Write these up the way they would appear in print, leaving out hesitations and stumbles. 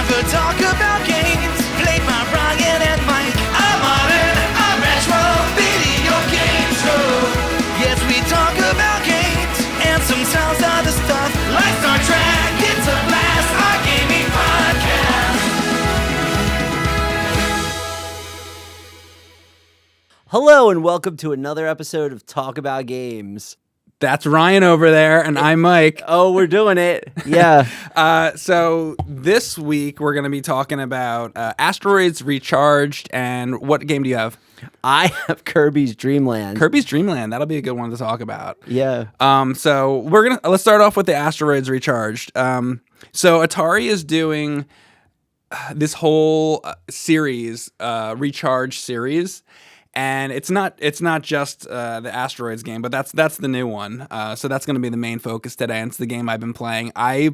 could talk about games played by Ryan and Mike. A modern, a retro video game show. Yes, we talk about games and sometimes other stuff like Star Trek. It's a blast, our gaming podcast. Hello and welcome to another episode of Talk About Games. That's Ryan over there, and I'm Mike. Oh, we're doing it. Yeah. So this week we're going to be talking about Asteroids Recharged, and what game do you have? I have Kirby's Dreamland. Kirby's Dreamland. That'll be a good one to talk about. Yeah. So let's start off with the Asteroids Recharged. So Atari is doing this whole series, Recharge series. And it's not just the Asteroids game, but that's the new one. So that's going to be the main focus today. And it's the game I've been playing. I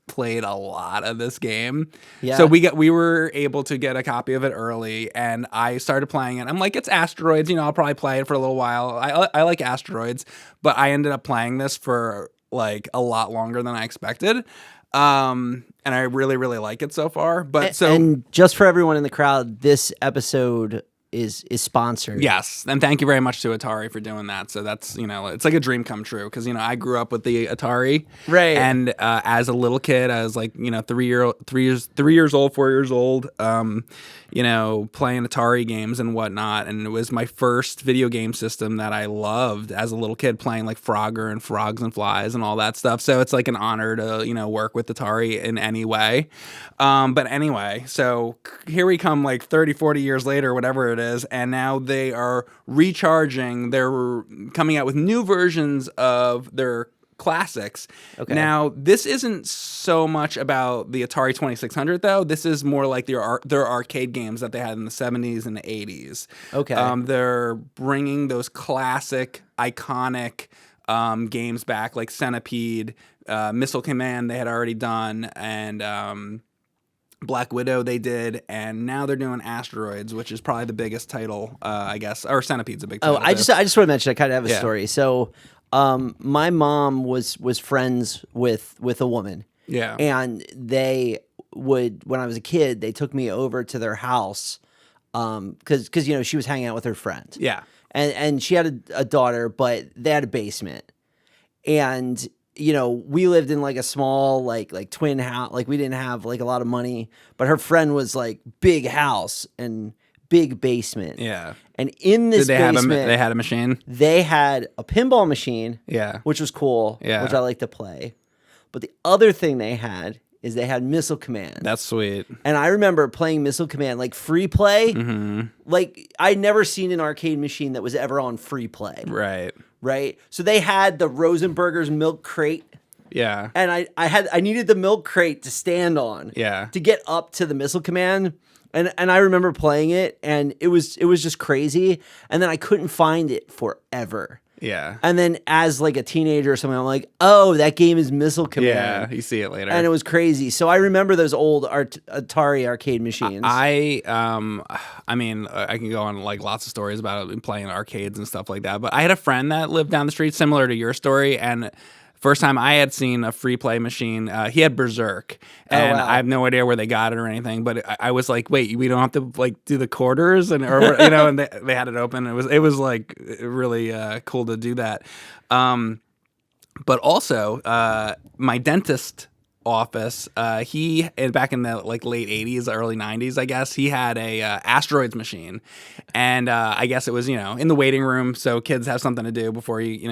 played a lot of this game. Yeah. So we were able to get a copy of it early, and I started playing it. I'm like, it's Asteroids. I'll probably play it for a little while. I like Asteroids, but I ended up playing this for like a lot longer than I expected. And I really, really like it so far. And just for everyone in the crowd, this episode is sponsored. Yes, and thank you very much to Atari for doing that. So that's, it's like a dream come true, because I grew up with the Atari, right? And as a little kid, I was like 3 years old, 4 years old, playing Atari games and whatnot, and it was my first video game system that I loved as a little kid, playing like Frogger and Frogs and Flies and all that stuff. So it's like an honor to work with Atari in any way. But anyway, so here we come, like 30, 40 years later, whatever it is. And now they are recharging. They're coming out with new versions of their classics. Okay. Now, this isn't so much about the Atari 2600, though. This is more like their arcade games that they had in the 70s and the 80s. Okay. They're bringing those classic, iconic games back, like Centipede, Missile Command they had already done, and Black Widow they did, and now they're doing Asteroids, which is probably the biggest title, I guess. Or Centipede's a big title. I just want to mention, I kind of have a story. So my mom was friends with a woman. Yeah. And they would, when I was a kid, they took me over to their house because she was hanging out with her friend. Yeah. And she had a daughter, but they had a basement. And we lived in like a small, like twin house. Like we didn't have like a lot of money, but her friend was like big house and big basement. Yeah. And in this basement, they had a machine. They had a pinball machine. Yeah. Which was cool. Yeah. Which I like to play. But the other thing they had is they had Missile Command. That's sweet. And I remember playing Missile Command, like free play. Mm-hmm. Like I'd never seen an arcade machine that was ever on free play. Right. So they had the Rosenberger's milk crate. Yeah. And I needed the milk crate to stand on. Yeah. To get up to the Missile Command. And I remember playing it, and it was just crazy. And then I couldn't find it forever. Yeah. And then as like a teenager or something, I'm like, oh, that game is Missile Command. Yeah, you see it later. And it was crazy. So I remember those old Atari arcade machines. I mean, I can go on like lots of stories about it, playing arcades and stuff like that. But I had a friend that lived down the street, similar to your story, and first time I had seen a free play machine, he had Berserk, and I have no idea where they got it or anything. But I was like, wait, we don't have to like do the quarters, and and they had it open. It was like really cool to do that. But also, my dentist office, he back in the like late 80s, early 90s, I guess, he had a Asteroids machine, and I guess it was in the waiting room, so kids have something to do before you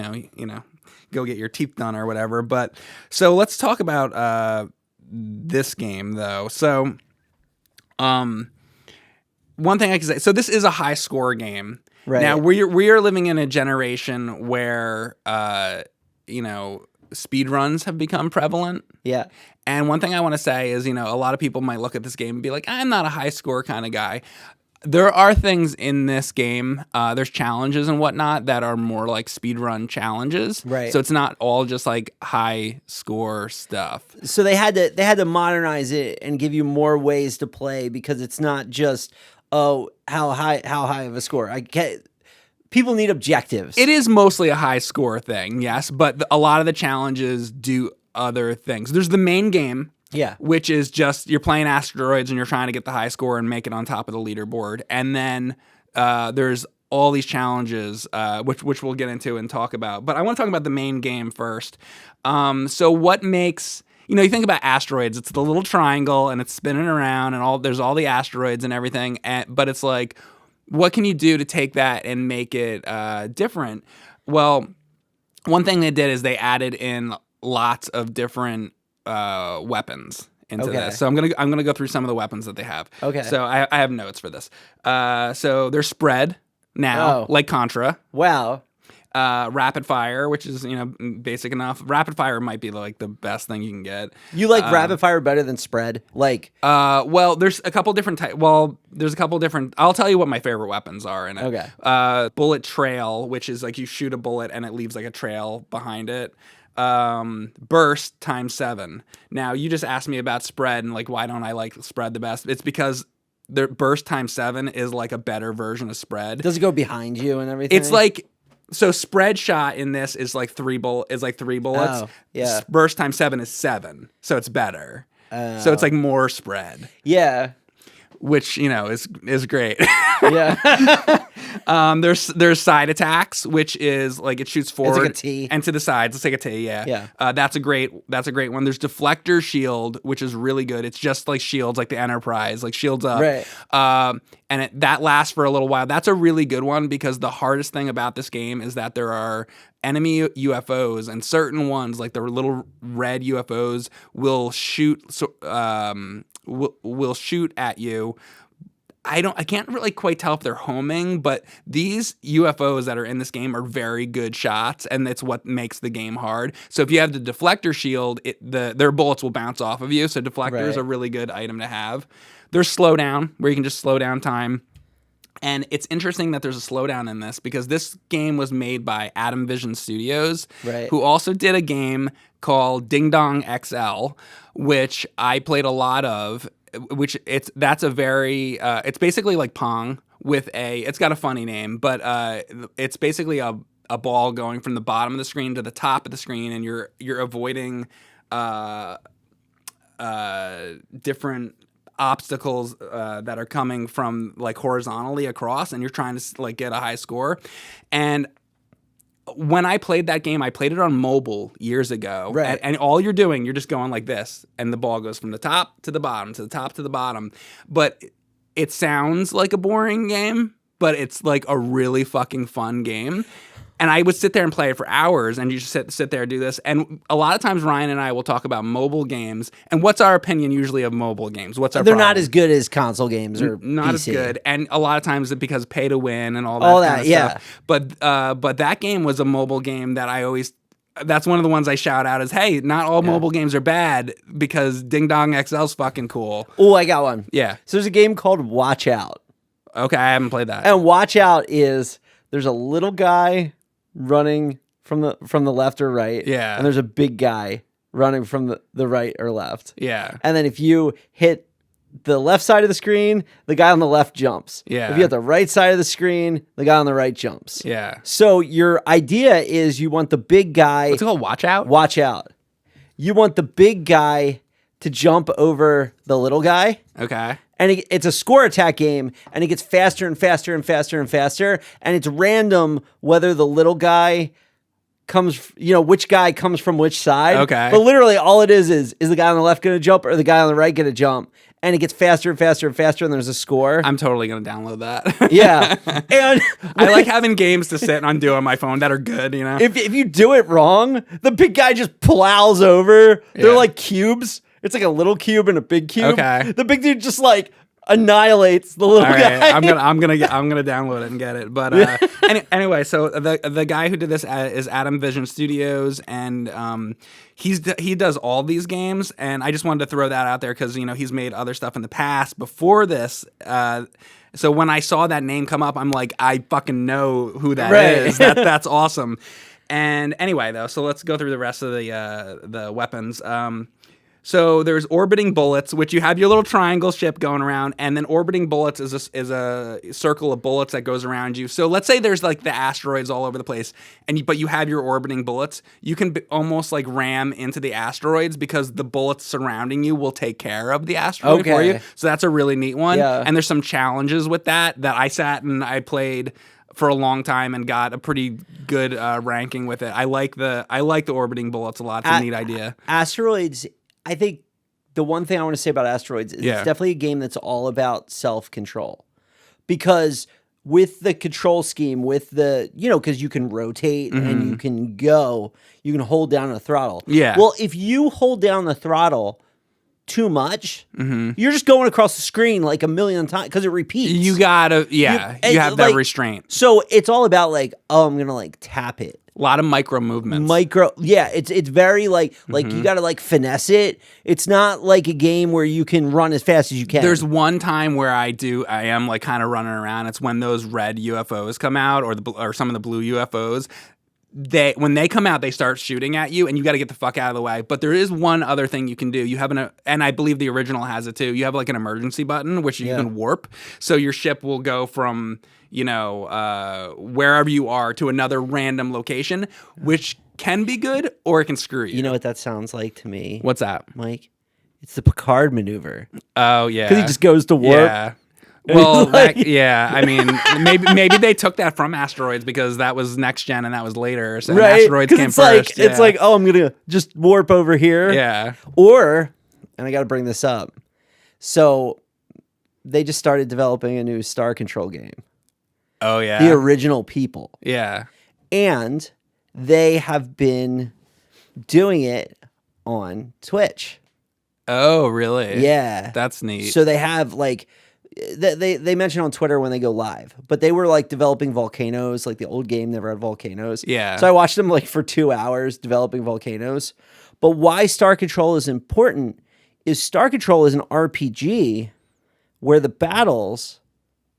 go get your teeth done or whatever. But so let's talk about this game though. So one thing I can say, so this is a high score game. Right. Now we are living in a generation where speed runs have become prevalent. Yeah. And one thing I want to say is, a lot of people might look at this game and be like, I'm not a high score kind of guy. There are things in this game, there's challenges and whatnot that are more like speedrun challenges. Right. So it's not all just like high score stuff. So they had to modernize it and give you more ways to play, because it's not just, how high of a score. People need objectives. It is mostly a high score thing, yes, but a lot of the challenges do other things. There's the main game, Yeah. which is just you're playing Asteroids and you're trying to get the high score and make it on top of the leaderboard. And then there's all these challenges, which we'll get into and talk about. But I want to talk about the main game first. So what makes... you think about Asteroids, it's the little triangle and it's spinning around and there's all the asteroids and everything. But it's like, what can you do to take that and make it different? Well, one thing they did is they added in lots of different weapons into this. So I'm gonna go through some of the weapons that they have. Okay. So I have notes for this. So they're spread now, like Contra. Wow. Rapid fire, which is basic enough. Rapid fire might be like the best thing you can get. You like rapid fire better than spread? Like, well, there's a couple different types. Well, there's a couple different. I'll tell you what my favorite weapons are in it. Okay. Bullet trail, which is like you shoot a bullet and it leaves like a trail behind it. Burst ×7. Now you just asked me about spread and like why don't I like spread the best? It's because the burst ×7 is like a better version of spread. Does it go behind you and everything? It's like. So spread shot in this is like three bullets. Oh, yeah. Burst ×7 is 7, so it's better. So it's like more spread. Yeah. Which is great. Yeah. There's side attacks, which is like it shoots forward like a T. and to the sides. It's like a T, yeah. Yeah. That's a great one. There's deflector shield, which is really good. It's just like shields, like the Enterprise, like shields up. Right. And that lasts for a little while. That's a really good one because the hardest thing about this game is that there are enemy UFOs and certain ones, like the little red UFOs, will shoot. Will shoot at you. I can't really quite tell if they're homing, but these UFOs that are in this game are very good shots, and that's what makes the game hard. So if you have the deflector shield, their bullets will bounce off of you. So deflector is a really good item to have. There's slowdown, where you can just slow down time. And it's interesting that there's a slowdown in this because this game was made by Atom Vision Studios, who also did a game called Ding Dong XL, which I played a lot of. It's basically like Pong with it's got a funny name, but it's basically a ball going from the bottom of the screen to the top of the screen, and you're avoiding different obstacles that are coming from like horizontally across, and you're trying to like get a high score. And when I played that game, I played it on mobile years ago. Right. And all you're doing, you're just going like this, and the ball goes from the top to the bottom, to the top to the bottom. But it sounds like a boring game, but it's like a really fucking fun game. And I would sit there and play it for hours, and you just sit there and do this. And a lot of times, Ryan and I will talk about mobile games. And what's our opinion usually of mobile games? What's our They're problem? not as good as console games or Not PC. as good. And a lot of times it's because pay to win and all that kind of stuff. But that game was a mobile game that I always... That's one of the ones I shout out as, hey, not all mobile games are bad because Ding Dong XL's fucking cool. Oh, I got one. Yeah. So there's a game called Watch Out. Okay, I haven't played that. And Watch Out is there's a little guy running from the left or right. Yeah. And there's a big guy running from the right or left. Yeah. And then if you hit the left side of the screen, the guy on the left jumps. Yeah. If you hit the right side of the screen, the guy on the right jumps. Yeah. So your idea is you want the big guy... What's it called? Watch Out? Watch Out. You want the big guy to jump over the little guy. Okay. And it's a score attack game, and it gets faster and faster and faster and faster, and it's random whether the little guy comes, which guy comes from which side. Okay. But literally all it is the guy on the left going to jump or the guy on the right going to jump, and it gets faster and faster and faster, and there's a score. I'm totally going to download that. Yeah. And I like having games to sit and do on my phone that are good, If you do it wrong, the big guy just plows over. They're like cubes. It's like a little cube and a big cube. Okay. The big dude just like annihilates the little guy. I'm gonna download it and get it. But anyway, so the guy who did this is Atom Vision Studios, and he does all these games, and I just wanted to throw that out there because he's made other stuff in the past before this. So when I saw that name come up, I'm like, I fucking know who that is. That's awesome. And anyway, though, so let's go through the rest of the weapons. So there's orbiting bullets, which you have your little triangle ship going around, and then orbiting bullets is a circle of bullets that goes around you. So let's say there's like the asteroids all over the place, but you have your orbiting bullets. You can almost like ram into the asteroids because the bullets surrounding you will take care of the asteroid for you. So that's a really neat one. Yeah. And there's some challenges with that I sat and I played for a long time and got a pretty good ranking with it. I like the orbiting bullets a lot. It's a neat idea. Asteroids, I think the one thing I want to say about Asteroids is it's definitely a game that's all about self-control. Because with the control scheme, with the, because you can rotate and you can you can hold down the throttle. Yeah. Well, if you hold down the throttle too much, you're just going across the screen like a million times because it repeats. You gotta, you have that restraint. So it's all about like, I'm going to like tap it. A lot of micro movements. It's very like you got to like finesse it. It's not like a game where you can run as fast as you can. There's one time where I am like kind of running around. It's when those red UFOs come out or some of the blue UFOs. When they come out, they start shooting at you, and you got to get the fuck out of the way. But there is one other thing you can do. You have and I believe the original has it too. You have like an emergency button, which you can warp. So your ship will go from wherever you are to another random location, which can be good or it can screw you. You know what that sounds like to me? What's that, Mike? It's the Picard maneuver. Oh yeah, because he just goes to warp. Yeah. Well, I mean, maybe they took that from Asteroids because that was next gen and that was later. So Asteroids came first. It's like, oh, I'm gonna just warp over here. Yeah. And I got to bring this up. So they just started developing a new Star Control game. Oh yeah. The original people. Yeah. And they have been doing it on Twitch. Oh really? Yeah. That's neat. So they have like. They mention on Twitter when they go live, but they were like developing volcanoes, like the old game never had volcanoes. Yeah. So I watched them like for 2 hours developing volcanoes. But why Star Control is important is Star Control is an RPG where the battles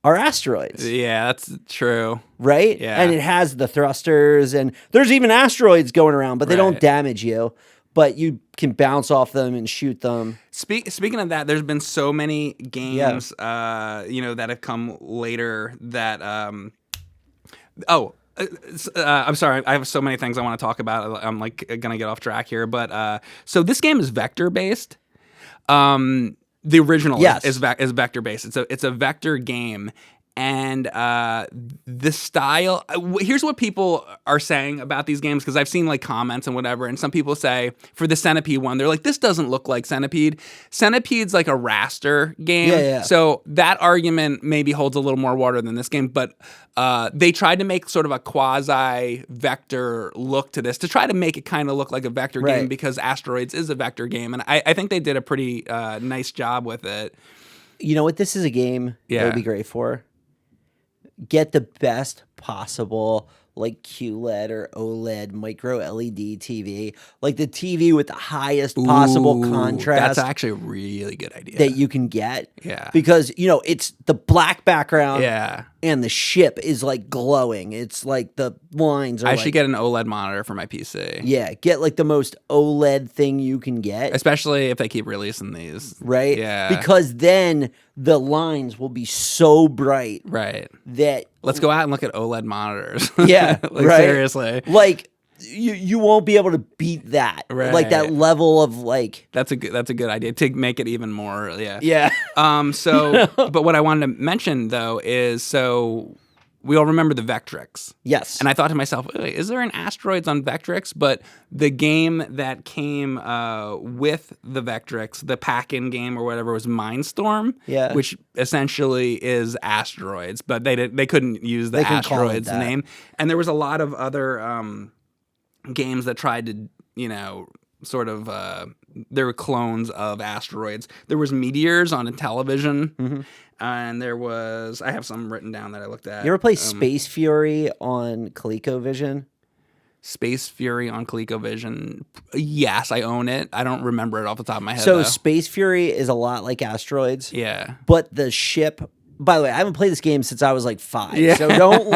are asteroids. Yeah, that's true. Right? Yeah. And it has the thrusters and there's even asteroids going around, but they don't damage you. But you can bounce off them and shoot them. Speaking of that, there's been so many games, that have come later that. I'm sorry. I have so many things I want to talk about. I'm like gonna get off track here, but so this game is vector based. The original is vector based. It's a vector game. And the style, here's what people are saying about these games, because I've seen like comments and whatever, and some people say for the Centipede one, they're like, this doesn't look like Centipede. Centipede's like a raster game. Yeah. So that argument maybe holds a little more water than this game, but they tried to make sort of a quasi-vector look to this to try to make it kind of look like a vector game because Asteroids is a vector game, and I think they did a pretty nice job with it. You know what? This is a game that would be great for. Get the best possible like QLED or OLED micro LED TV, like the TV with the highest possible contrast. That's actually a really good idea that you can get. Yeah, because it's the black background. Yeah, and the ship is like glowing. It's like the lines are. I should get an OLED monitor for my PC. Yeah, get like the most OLED thing you can get, especially if they keep releasing these. Right. Yeah, because then the lines will be so bright. Right. That let's go out and look at OLED monitors. Yeah, like, seriously. Like you won't be able to beat that. Right. Like that level of like. That's a good idea to make it even more. Yeah. Yeah. So, but what I wanted to mention though is we all remember the Vectrix. Yes. And I thought to myself, is there an Asteroids on Vectrix? But the game that came with the Vectrix, the pack-in game or whatever, was Mindstorm, which essentially is Asteroids. But they couldn't use the Asteroids name. And there was a lot of other games that tried to, sort of, there were clones of Asteroids. There was Meteors on a television. Mm-hmm. And there was, I have some written down that I looked at. You ever play Space Fury on ColecoVision? Space Fury on ColecoVision. Yes, I own it. I don't remember it off the top of my head. So though. Space Fury is a lot like Asteroids. Yeah. But the ship, by the way, I haven't played this game since I was like 5. Yeah. So don't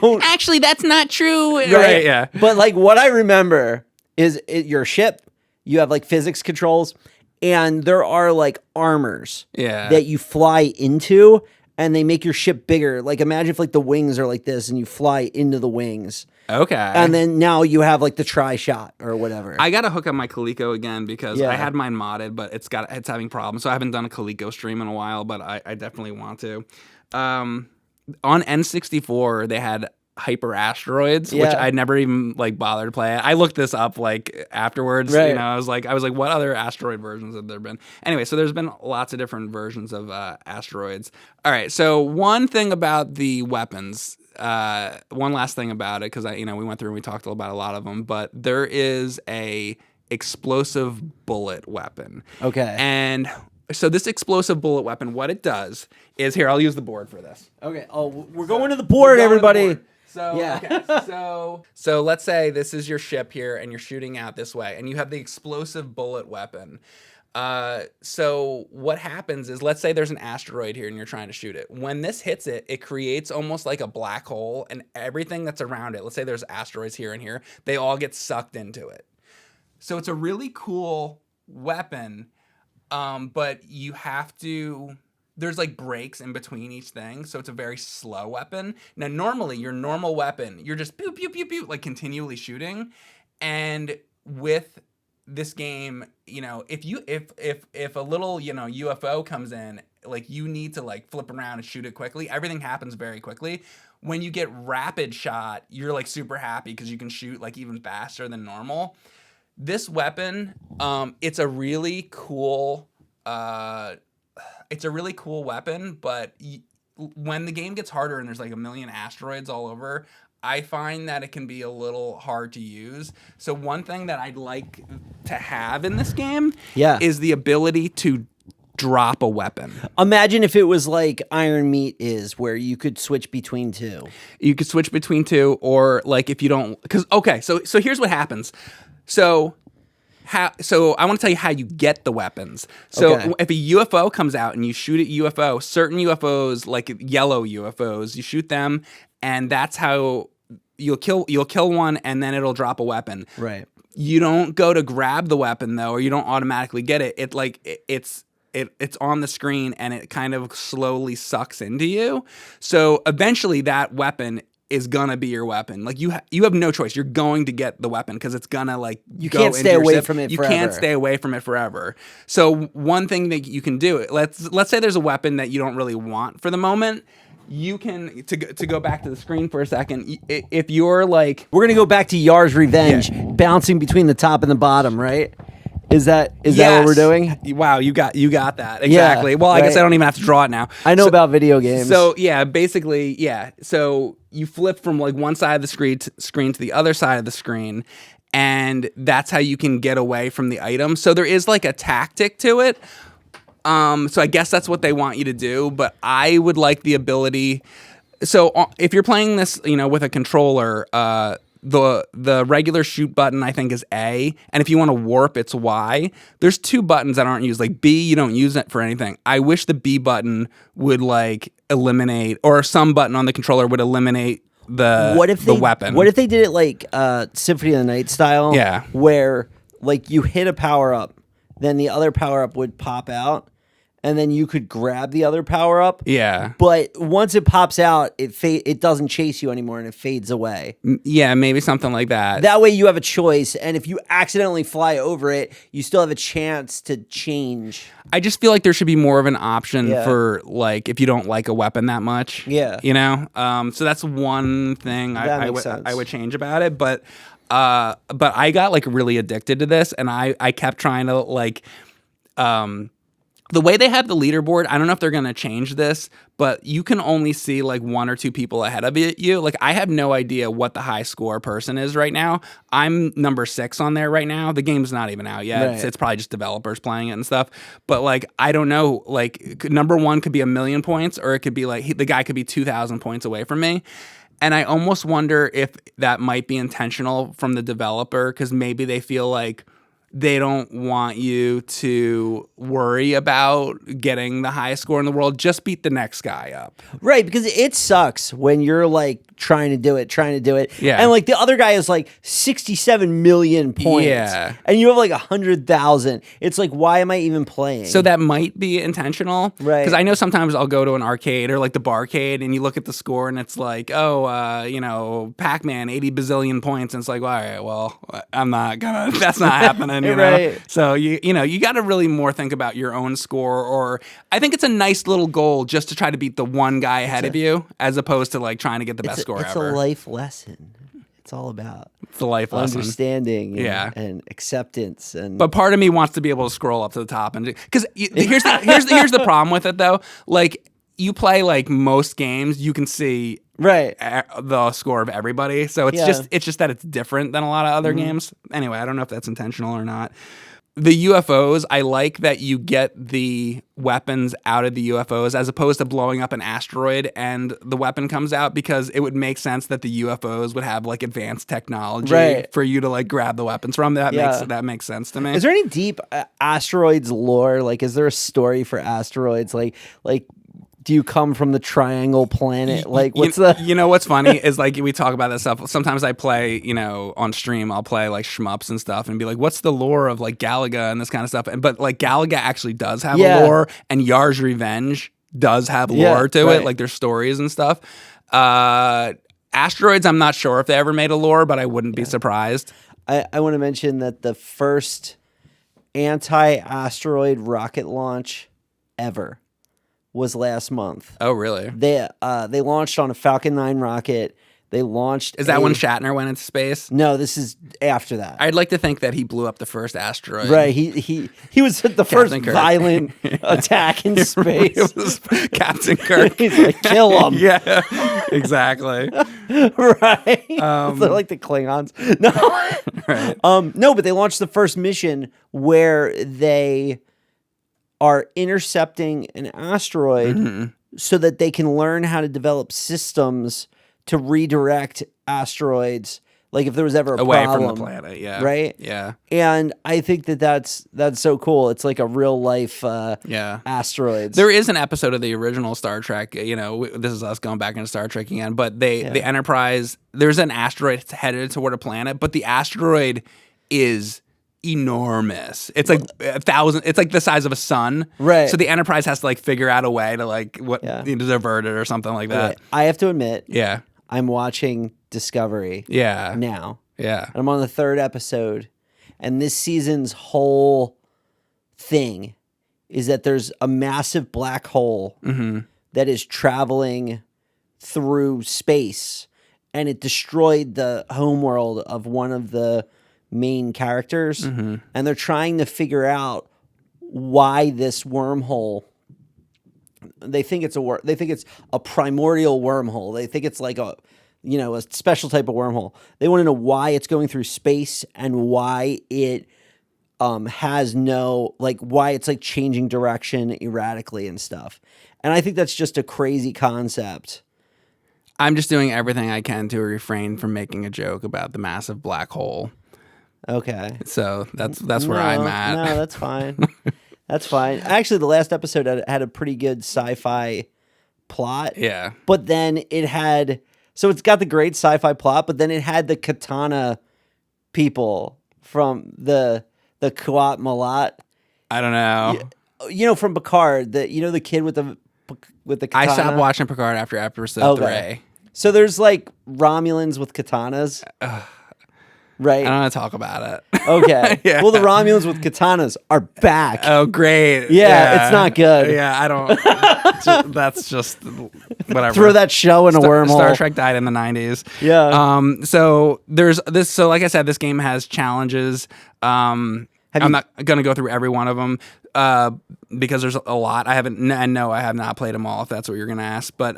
don't. Actually, that's not true. Right? Yeah. But like what I remember is your ship you have like physics controls, and there are like armors Yeah. that you fly into, and they make your ship bigger. Like imagine if like the wings are like this, and you fly into the wings. Okay. And then now you have like the tri-shot or whatever. I gotta hook up my Coleco again because Yeah. I had mine modded, but it's having problems. So I haven't done a Coleco stream in a while, but I definitely want to. On N64, they had Hyper Asteroids, which Yeah. I'd never even like bothered to play. I looked this up like afterwards. Right. You know, I was like, what other asteroid versions have there been? Anyway, so there's been lots of different versions of asteroids. All right, so one thing about the weapons. One last thing about it, because we went through and we talked about a lot of them, but there is a explosive bullet weapon. Okay. And so this explosive bullet weapon, what it does is here. I'll use the board for this. Okay. Oh, we're going to the board, everybody. So Yeah. okay, so let's say this is your ship here, and you're shooting out this way, and you have the explosive bullet weapon. So what happens is, let's say there's an asteroid here, and you're trying to shoot it. When this hits it, it creates almost like a black hole, and everything that's around it. Let's say there's asteroids here and here, they all get sucked into it. So it's a really cool weapon, but you have to. There's like breaks in between each thing, so it's a very slow weapon. Now, normally, your normal weapon, you're just pew, pew, pew, pew, like continually shooting. And with this game, if a little, UFO comes in, like you need to like flip around and shoot it quickly. Everything happens very quickly. When you get rapid shot, you're like super happy because you can shoot like even faster than normal. This weapon, it's a really cool weapon, but when the game gets harder and there's like a million asteroids all over, I find that it can be a little hard to use. So one thing that I'd like to have in this game is the ability to drop a weapon. Imagine if it was like Iron Meat is, where you could switch between two. You could switch between two, or like if you don't, so here's what happens. So I want to tell you how you get the weapons. So if a UFO comes out and you shoot at UFO, certain UFOs, like yellow UFOs, you shoot them, and that's how you'll kill one, and then it'll drop a weapon. Right. You don't go to grab the weapon though, or you don't automatically get it. It's on the screen, and it kind of slowly sucks into you. So eventually, that weapon is gonna be your weapon. Like you have no choice. You're going to get the weapon because it's gonna like you go can't stay into your away ship. from it. You forever. can't stay away from it forever. So one thing that you can do, let's say there's a weapon that you don't really want for the moment. You can to go back to the screen for a second. If you're like, we're gonna go back to Yar's Revenge, bouncing between the top and the bottom, right? Is that what we're doing? Wow, you got that exactly. Yeah, well, I guess right. I don't even have to draw it now. I know about video games. So basically. So you flip from like one side of the screen to the other side of the screen, and that's how you can get away from the item. So there is like a tactic to it. So I guess that's what they want you to do, but I would like the ability. So if you're playing this, with a controller, the regular shoot button I think is A, and if you want to warp, it's Y. There's two buttons that aren't used. Like B, you don't use it for anything. I wish the B button would like eliminate, or some button on the controller would eliminate the weapon. What if they did it like Symphony of the Night style? Yeah. Where like you hit a power up, then the other power up would pop out, and then you could grab the other power up. Yeah. But once it pops out, it doesn't chase you anymore, and it fades away. Yeah, maybe something like that. That way you have a choice, and if you accidentally fly over it, you still have a chance to change. I just feel like there should be more of an option for like if you don't like a weapon that much. Yeah. So that's one thing I would change about it. But I got like really addicted to this, and I kept trying to like the way they have the leaderboard, I don't know if they're going to change this, but you can only see like one or two people ahead of you. Like I have no idea what the high score person is right now. I'm number 6 on there right now. The game's not even out yet. Right. It's probably just developers playing it and stuff. But like, I don't know, like number 1 could be 1,000,000 points, or it could be like the guy could be 2,000 points away from me. And I almost wonder if that might be intentional from the developer, because maybe they feel like they don't want you to worry about getting the highest score in the world. Just beat the next guy up. Right, because it sucks when you're like trying to do it. Yeah. And like the other guy is like 67 million points. Yeah. And you have like 100,000. It's like, why am I even playing? So that might be intentional. Right. Because I know sometimes I'll go to an arcade or like the barcade and you look at the score and it's like, Pac-Man, 80 bazillion points. And it's like, well, all right, well, I'm not gonna, that's not happening, you know? Right. So, you got to really more think about your own score, or I think it's a nice little goal just to try to beat the one guy ahead of you as opposed to like trying to get the best score it's ever. a life lesson. It's all about It's a life lesson. understanding Yeah. and acceptance. And But part of me wants to be able to scroll up to the top and because here's the problem with it though. Like you play like most games, you can see right. the score of everybody. So it's Yeah. just that it's different than a lot of other games. Anyway, I don't know if that's intentional or not. The UFOs, I like that you get the weapons out of the UFOs as opposed to blowing up an asteroid and the weapon comes out, because it would make sense that the UFOs would have like advanced technology Right. for you to like grab the weapons from. Yeah. That makes sense to me. Is there any deep asteroids lore? Like, is there a story for asteroids? Like, do you come from the triangle planet? Like, what's the? You know what's funny is like we talk about this stuff. Sometimes I play, on stream, I'll play like shmups and stuff and be like, what's the lore of like Galaga and this kind of stuff? But like Galaga actually does have a lore, and Yar's Revenge does have lore to it. Like there's stories and stuff. Asteroids, I'm not sure if they ever made a lore, but I wouldn't be surprised. I want to mention that the first anti-asteroid rocket launch ever was last month. Oh, really? They launched on a Falcon 9 rocket. They launched. Is that when Shatner went into space? No, this is after that. I'd like to think that he blew up the first asteroid. Right. He was the first Kirk. violent attack in space. It was Captain Kirk. He's like, kill him. Yeah, exactly. Right. So like the Klingons. No. Right. No, but they launched the first mission where they are intercepting an asteroid so that they can learn how to develop systems to redirect asteroids, like if there was ever a Away problem, from the planet, yeah. right? Yeah. And I think that's so cool. It's like a real life asteroids. There is an episode of the original Star Trek, this is us going back into Star Trek again, but the Enterprise, there's an asteroid headed toward a planet, but the asteroid is enormous. It's like 1,000. It's like the size of a sun. Right. So the Enterprise has to like figure out a way to like divert it or something like that. Right. I have to admit, Yeah. I'm watching Discovery Yeah. now. Yeah. And I'm on the 3rd episode, and this season's whole thing is that there's a massive black hole that is traveling through space, and it destroyed the homeworld of one of the main characters, and they're trying to figure out why this wormhole. They think it's a primordial wormhole. They think it's like a special type of wormhole. They want to know why it's going through space and why it has why it's like changing direction erratically and stuff. And I think that's just a crazy concept. I'm just doing everything I can to refrain from making a joke about the massive black hole. Okay. So that's where I'm at. No, that's fine. That's fine. Actually, the last episode had a pretty good sci-fi plot. Yeah. But then it's got the great sci-fi plot, but then it had the katana people from the Kuat Malat. I don't know. From Picard, the kid with the katana. I stopped watching Picard after episode 3. So there's like Romulans with katanas. Right. I don't want to talk about it. Okay. Yeah. Well, the Romulans with katanas are back. Oh, great. Yeah, it's not good. Yeah, I don't. That's just whatever. Throw that show in a wormhole. Star Trek died in the 90s. Yeah. So there's this. So like I said, this game has challenges. I'm not going to go through every one of them because there's a lot. I have not played them all, if that's what you're going to ask. But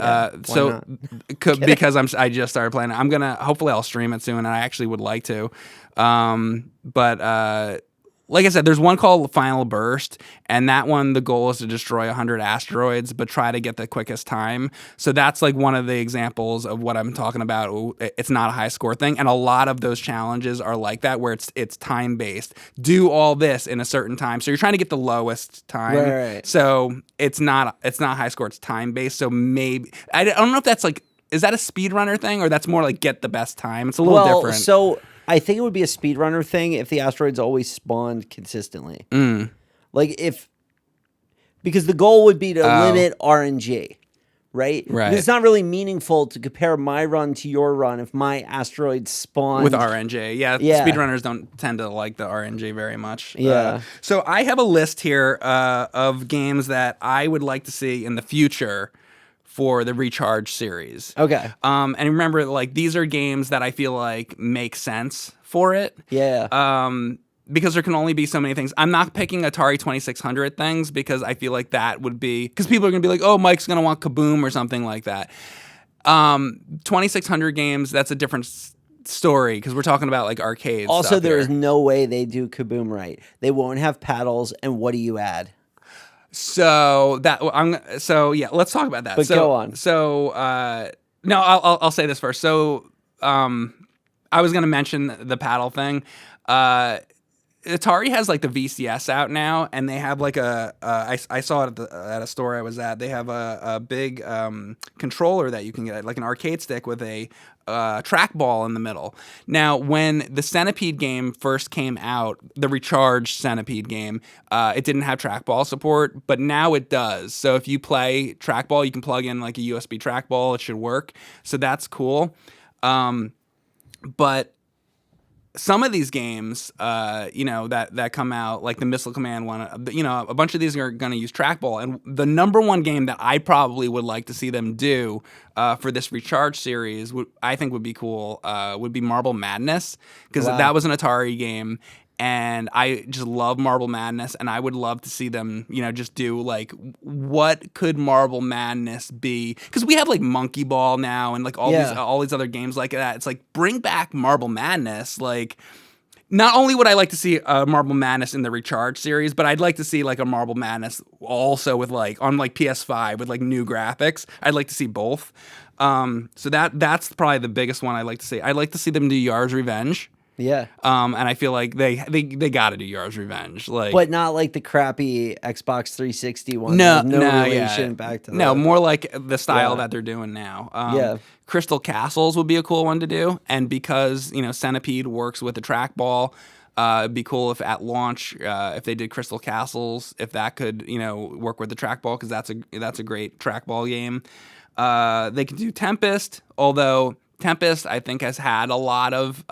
because I just started playing it, hopefully I'll stream it soon, and I actually would like to. But like I said, there's one called Final Burst, and that one, the goal is to destroy 100 asteroids, but try to get the quickest time. So that's like one of the examples of what I'm talking about. It's not a high score thing, and a lot of those challenges are like that, where it's time based. Do all this in a certain time, so you're trying to get the lowest time. Right. So it's not high score. It's time based. So maybe I don't know if that's like, is that a speedrunner thing, or that's more like get the best time? It's a little different. So I think it would be a speedrunner thing if the asteroids always spawned consistently. Like because the goal would be to limit RNG, right? Right. It's not really meaningful to compare my run to your run if my asteroids spawn with RNG. Yeah. Speedrunners don't tend to like the RNG very much. Yeah. So I have a list here of games that I would like to see in the future for the Recharge series. Okay. And remember, like, these are games that I feel like make sense for it. Yeah. Because there can only be so many things. I'm not picking Atari 2600 things because I feel like that would be, because people are going to be like, oh, Mike's going to want Kaboom or something like that. 2600 games, that's a different story because we're talking about like arcade Also, stuff there here. is no way they do Kaboom right. They won't have paddles, and what do you add? So yeah, let's talk about that. But go on. So no, I'll say this first. So I was gonna mention the paddle thing. Atari has like the VCS out now, and they have like I saw it at a store I was at. They have a big controller that you can get, like an arcade stick with a trackball in the middle. Now, when the Centipede game first came out, the Recharge Centipede game, it didn't have trackball support, but now it does. So if you play trackball, you can plug in like a USB trackball. It should work. So that's cool. But some of these games, that come out, like the Missile Command one, a bunch of these are going to use trackball. And the number one game that I probably would like to see them do for this Recharge series, I think would be cool, would be Marble Madness, because that was an Atari game. And I just love Marble Madness, and I would love to see them, just do like, what could Marble Madness be? Because we have like Monkey Ball now, and like all these other games like that. It's like, bring back Marble Madness. Like, not only would I like to see Marble Madness in the Recharge series, but I'd like to see like a Marble Madness also with like on like PS5 with like new graphics. I'd like to see both. So that's probably the biggest one I'd like to see. I'd like to see them do Yar's Revenge. Yeah. And I feel like they got to do Yar's Revenge, like, but not like the crappy Xbox 360 one. No, relation back to that. No, more like the style that they're doing now. Crystal Castles would be a cool one to do, and because Centipede works with the trackball, it'd be cool if at launch, if they did Crystal Castles, if that could work with the trackball, because that's a great trackball game. They could do Tempest, although Tempest I think has had a lot of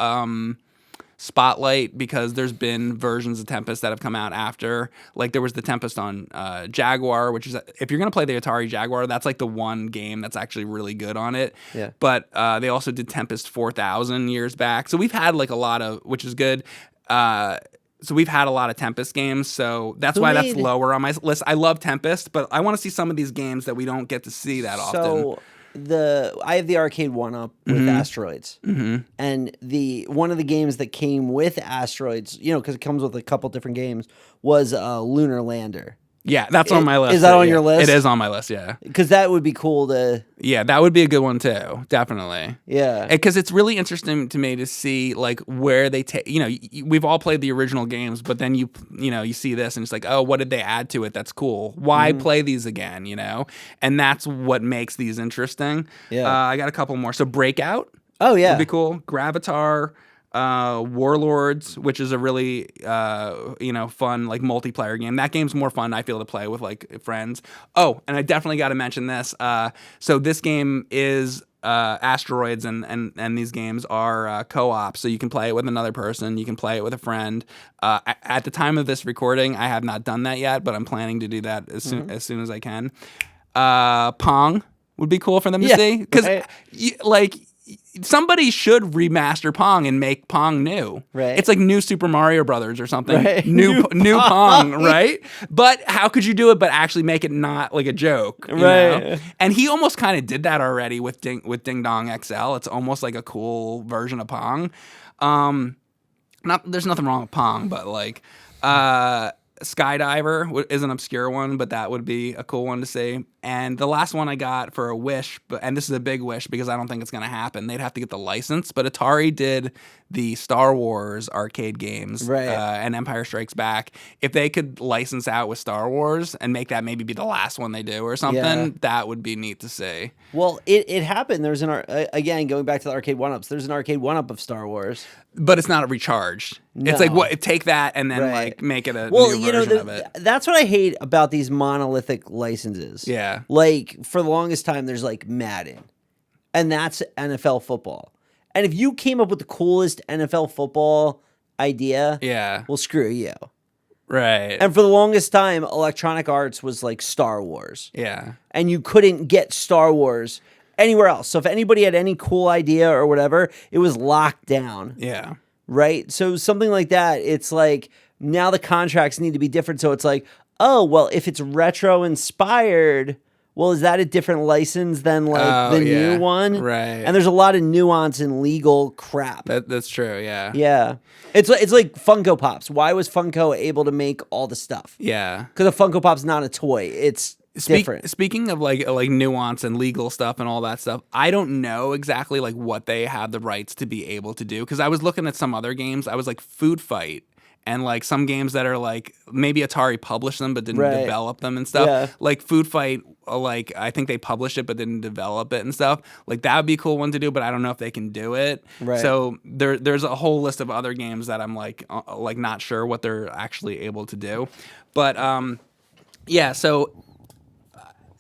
spotlight because there's been versions of Tempest that have come out after. Like there was the Tempest on Jaguar, which is, if you're gonna play the Atari Jaguar, that's like the one game that's actually really good on it. Yeah. But they also did Tempest 4000 years back, so we've had like a lot of, which is good. So we've had a lot of Tempest games, so that's why that's lower on my list. I love Tempest, but I want to see some of these games that we don't get to see that often. So I have the arcade one-up with Asteroids, and one of the games that came with Asteroids, because it comes with a couple different games, was Lunar Lander. Yeah, that's on my list. Is that on your list? It is on my list, yeah. Because that would be cool to... Yeah, that would be a good one too, definitely. Yeah. Because it's really interesting to me to see like where they take, we've all played the original games, but then you see this and it's like, oh, what did they add to it? That's cool. Why play these again, And that's what makes these interesting. Yeah. I got a couple more. So Breakout. Oh, yeah. Would be cool. Gravatar. Warlords, which is a really fun like multiplayer game. That game's more fun, I feel, to play with like friends. Oh, and I definitely got to mention this. So this game is Asteroids, and these games are co-op, so you can play it with another person, you can play it with a friend. At the time of this recording, I have not done that yet, but I'm planning to do that as soon as I can. Pong would be cool for them to see, because somebody should remaster Pong and make Pong new. Right. It's like new Super Mario Brothers or something. Right. New Pong, right? But how could you do it but actually make it not like a joke? You know? And he almost kind of did that already with Ding Dong XL. It's almost like a cool version of Pong. There's nothing wrong with Pong, but like Skydiver is an obscure one, but that would be a cool one to see. And the last one I got for a wish, and this is a big wish because I don't think it's going to happen. They'd have to get the license, but Atari did the Star Wars arcade games, Right. And Empire Strikes Back. If they could license out with Star Wars and make that maybe be the last one they do or something, Yeah. that would be neat to see. Well, it happened. There's again, going back to the arcade one-ups, there's an arcade one-up of Star Wars. But it's not recharged. It's No. like what take that and then Right. like make it a Well, new you know, version of it. that's what I hate about these monolithic licenses. Yeah. Like, for the longest time, there's like Madden, and that's NFL football. And if you came up with the coolest NFL football idea, Yeah. well, screw you. Right. And for the longest time, Electronic Arts was like Star Wars. Yeah. And you couldn't get Star Wars anywhere else. So if anybody had any cool idea or whatever, it was locked down. Yeah. Right? So something like that, it's like now the contracts need to be different. So it's like, oh, well, if it's retro inspired, well, is that a different license than like the new one? Right. And there's a lot of nuance and legal crap. That's true. Yeah. Yeah. It's like Funko Pops. Why was Funko able to make all the stuff? Yeah. Because a Funko Pop's not a toy. It's different. Speaking of like nuance and legal stuff and all that stuff, I don't know exactly like what they have the rights to be able to do. Because I was looking at some other games. I was like Food Fight. And like some games that are like maybe Atari published them but didn't Right. develop them and stuff. Yeah. Like Food Fight, like I think they published it but didn't develop it and stuff. Like that would be a cool one to do, but I don't know if they can do it. Right. So there's a whole list of other games that I'm like not sure what they're actually able to do. But yeah, so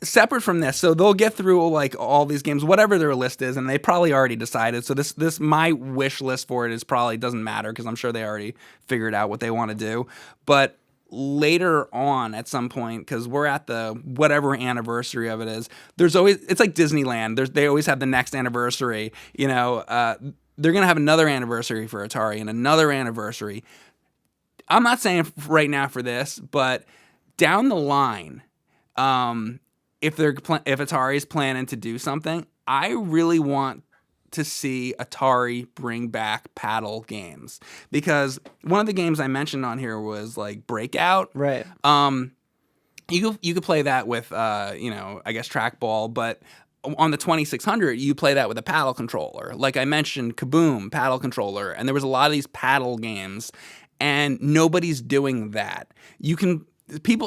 separate from this, so they'll get through like all these games, whatever their list is, and they probably already decided. So this my wish list for it is probably doesn't matter because I'm sure they already figured out what they want to do. But later on at some point, because we're at the whatever anniversary of it is, there's always it's like Disneyland. They always have the next anniversary. You know, they're gonna have another anniversary for Atari and another anniversary. I'm not saying right now for this, but down the line, if Atari's planning to do something, I really want to see Atari bring back paddle games, because one of the games I mentioned on here was like Breakout. Right. You could play that with I guess trackball, but on the 2600 you play that with a paddle controller. Like I mentioned, Kaboom paddle controller, and there was a lot of these paddle games, and nobody's doing that.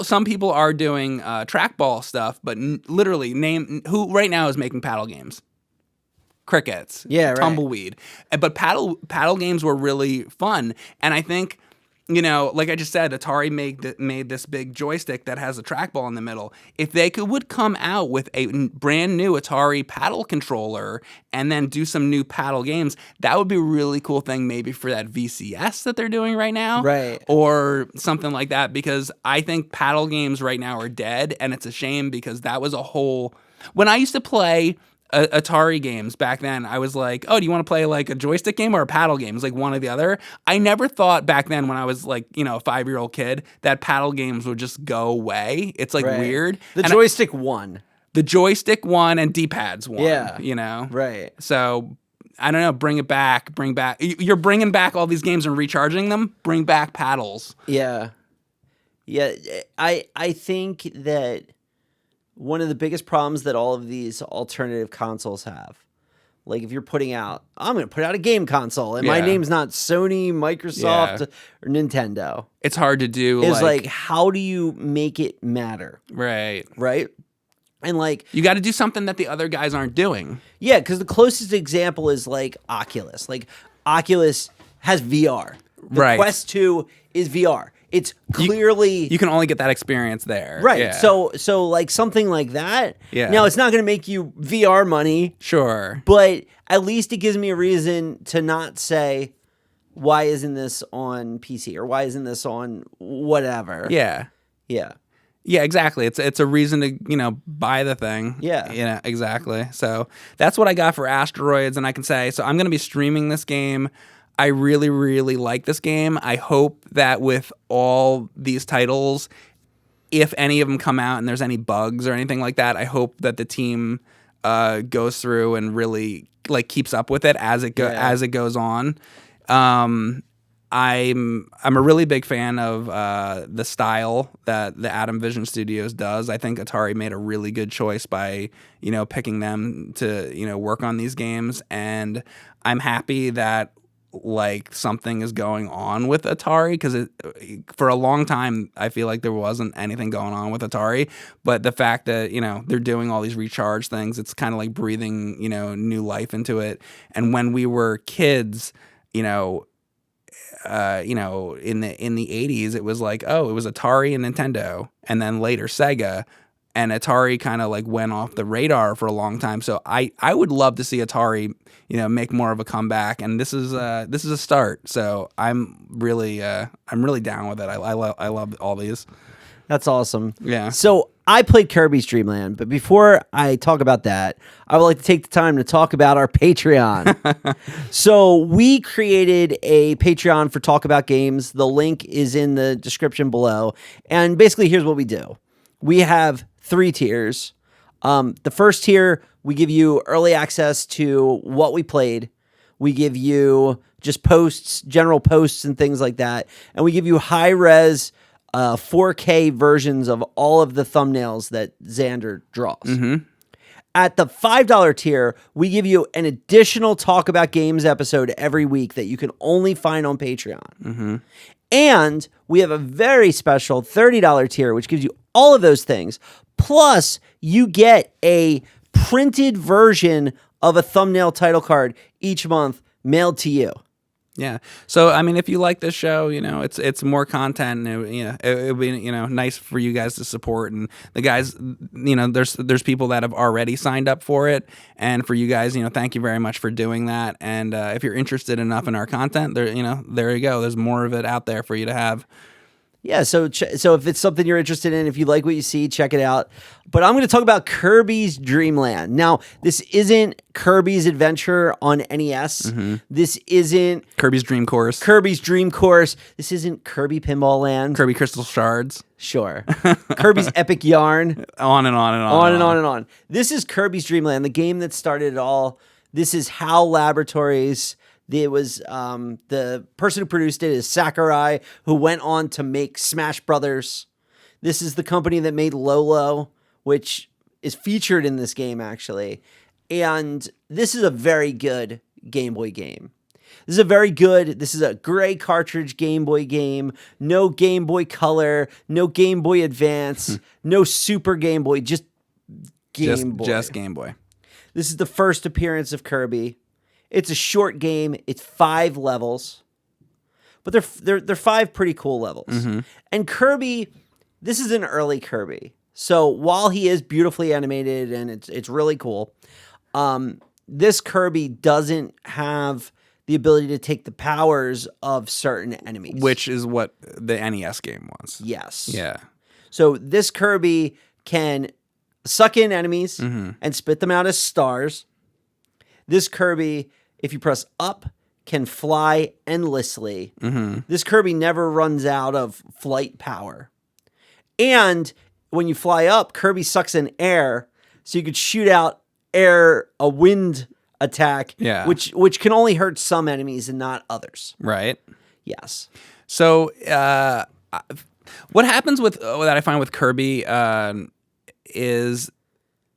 Some people are doing trackball stuff, but literally name who right now is making paddle games. Crickets, Yeah, right. Tumbleweed, but paddle games were really fun, and I think, like I just said, Atari made this big joystick that has a trackball in the middle. If they would come out with a brand new Atari paddle controller and then do some new paddle games, that would be a really cool thing, maybe for that VCS that they're doing right now, Right. or something like that. Because I think paddle games right now are dead, and it's a shame because that was a whole. When I used to play Atari games back then, I was like, oh, do you want to play like a joystick game or a paddle game? It's like one or the other. I never thought back then when I was like, a 5-year-old kid, that paddle games would just go away. It's like Right. weird. The And joystick won. the joystick won and D-pads won. Yeah. Right. So I don't know, bring it back. You're bringing back all these games and recharging them. Bring back paddles. Yeah. Yeah. I think that one of the biggest problems that all of these alternative consoles have, like if you're putting out, I'm going to put out a game console, and my Yeah. name's not Sony, Microsoft, Yeah. or Nintendo. It's hard to do. It's like, how do you make it matter? Right. Right? And like, You got to do something that the other guys aren't doing. yeah, because the closest example is like Oculus. Like Oculus has VR. The Right. Quest 2 is VR. It's clearly You can only get that experience there. right. Yeah. So like something like that. Yeah. Now it's not going to make you VR money, Sure. but at least it gives me a reason to not say, why isn't this on PC or why isn't this on whatever? Yeah. Yeah. Yeah, exactly. It's a reason to, buy the thing. Yeah. Yeah, exactly. So that's what I got for Asteroids, and I can say, so I'm going to be streaming this game. I really, really like this game. I hope that with all these titles, if any of them come out and there's any bugs or anything like that, I hope that the team goes through and really like keeps up with it as it Yeah. goes on. I'm a really big fan of the style that the Atom Vision Studios does. I think Atari made a really good choice by picking them to work on these games, and I'm happy that like something is going on with Atari, because for a long time I feel like there wasn't anything going on with Atari, but the fact that they're doing all these recharge things, it's kind of like breathing new life into it. And when we were kids, in the 80s, it was like, oh, it was Atari and Nintendo, and then later Sega, and Atari kind of like went off the radar for a long time. So I would love to see Atari make more of a comeback, and this is a start. So I'm really down with it. I love all these. That's awesome. Yeah. So I played Kirby's Dreamland, but before I talk about that, I would like to take the time to talk about our Patreon. So we created a Patreon for Talk About Games. The link is in the description below. And basically, here's what we do. We have 3 tiers. The first tier, we give you early access to what we played. We give you just posts, general posts and things like that. And we give you high-res 4K versions of all of the thumbnails that Xander draws. Mm-hmm. At the $5 tier, we give you an additional Talk About Games episode every week that you can only find on Patreon. Mm-hmm. And we have a very special $30 tier, which gives you all of those things. Plus, you get a printed version of a thumbnail title card each month mailed to you. Yeah. So, I mean, if you like this show, it's more content, and it would be, nice for you guys to support. And the guys, there's people that have already signed up for it. And for you guys, thank you very much for doing that. And if you're interested enough in our content, there you go. There's more of it out there for you to have. Yeah, so if it's something you're interested in, if you like what you see, check it out. But I'm going to talk about Kirby's Dreamland. Now, this isn't Kirby's Adventure on NES. Mm-hmm. This isn't Kirby's Dream Course. This isn't Kirby Pinball Land. Kirby Crystal Shards. Sure. Kirby's Epic Yarn. On and on and on. On and on and on. This is Kirby's Dreamland, the game that started it all. This is HAL Laboratories. It was the person who produced it is Sakurai, who went on to make Smash Brothers. This is the company that made Lolo, which is featured in this game, actually. And this is a very good Game Boy game. This is a gray cartridge Game Boy game. No Game Boy Color, no Game Boy Advance, no Super Game Boy, just Game Boy. Just Game Boy. This is the first appearance of Kirby. It's a short game. It's 5 levels, but they're 5 pretty cool levels. Mm-hmm. And Kirby, this is an early Kirby. So while he is beautifully animated and it's really cool, this Kirby doesn't have the ability to take the powers of certain enemies, which is what the NES game was. Yes. Yeah. So this Kirby can suck in enemies and spit them out as stars. This Kirby, if you press up, can fly endlessly. Mm-hmm. This Kirby never runs out of flight power. And when you fly up, Kirby sucks in air, so you could shoot out a wind attack, which can only hurt some enemies and not others. Right. Yes. So what happens with that I find with Kirby is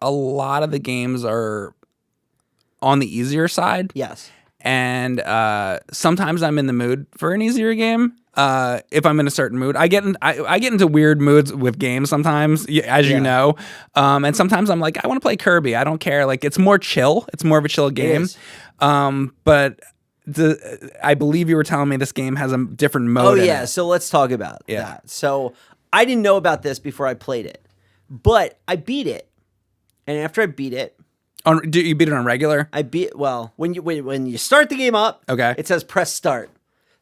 a lot of the games are on the easier side. Yes. And sometimes I'm in the mood for an easier game. If I'm in a certain mood, I get into weird moods with games sometimes, as you know. And sometimes I'm like, I want to play Kirby. I don't care. Like, it's more chill. It's more of a chill game. But I believe you were telling me this game has a different mode. Oh yeah. So let's talk about that. So I didn't know about this before I played it, but I beat it. And after I beat it, do you beat it on regular? When you start the game up, okay, it says press start.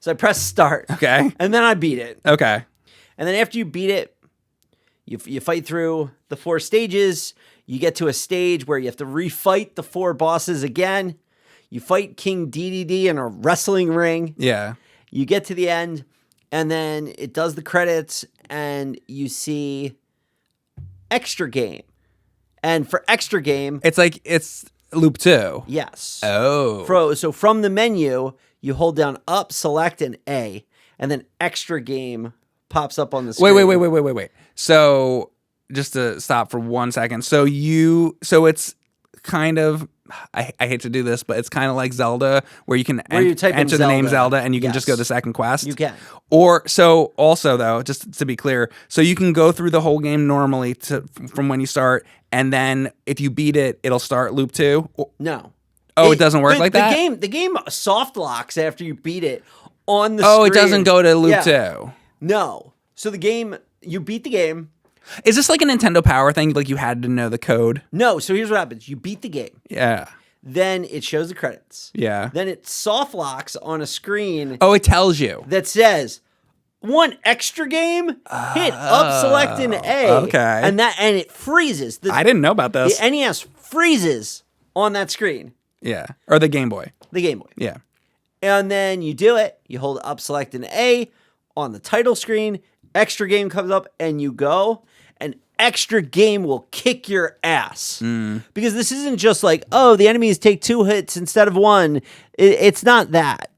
So I press start. Okay. And then I beat it. Okay. And then after you beat it, you fight through the 4 stages. You get to a stage where you have to refight the 4 bosses again. You fight King DDD in a wrestling ring. Yeah. You get to the end, and then it does the credits, and you see extra game. And for extra game, it's like it's loop 2. Yes. Oh. So from the menu, you hold down up, select, and A, and then extra game pops up on the screen. Wait. So just to stop for 1 second. So it's kind of, I hate to do this, but it's kind of like Zelda, where you can you type in enter the name Zelda. Zelda and you can Yes. just go to the second quest. You can. Or so also though, just to be clear, so you can go through the whole game normally from when you start, and then if you beat it, it'll start loop 2. No. Oh, it doesn't work like that? The game soft locks after you beat it on the screen. Oh, it doesn't go to loop 2. No. So the game, you beat the game. Is this like a Nintendo Power thing? Like you had to know the code? No. So here's what happens. You beat the game. Yeah. Then it shows the credits. Yeah. Then it soft locks on a screen Oh, it tells you. that says, "Want extra game? Hit up, select, and A." Okay. And it freezes. I didn't know about this. The NES freezes on that screen. Yeah. Or the Game Boy. The Game Boy. Yeah. And then you do it. You hold up, select, and A on the title screen. Extra game comes up, and you go. And extra game will kick your ass. Because this isn't just like, oh, the enemies take 2 hits instead of 1. It's not that.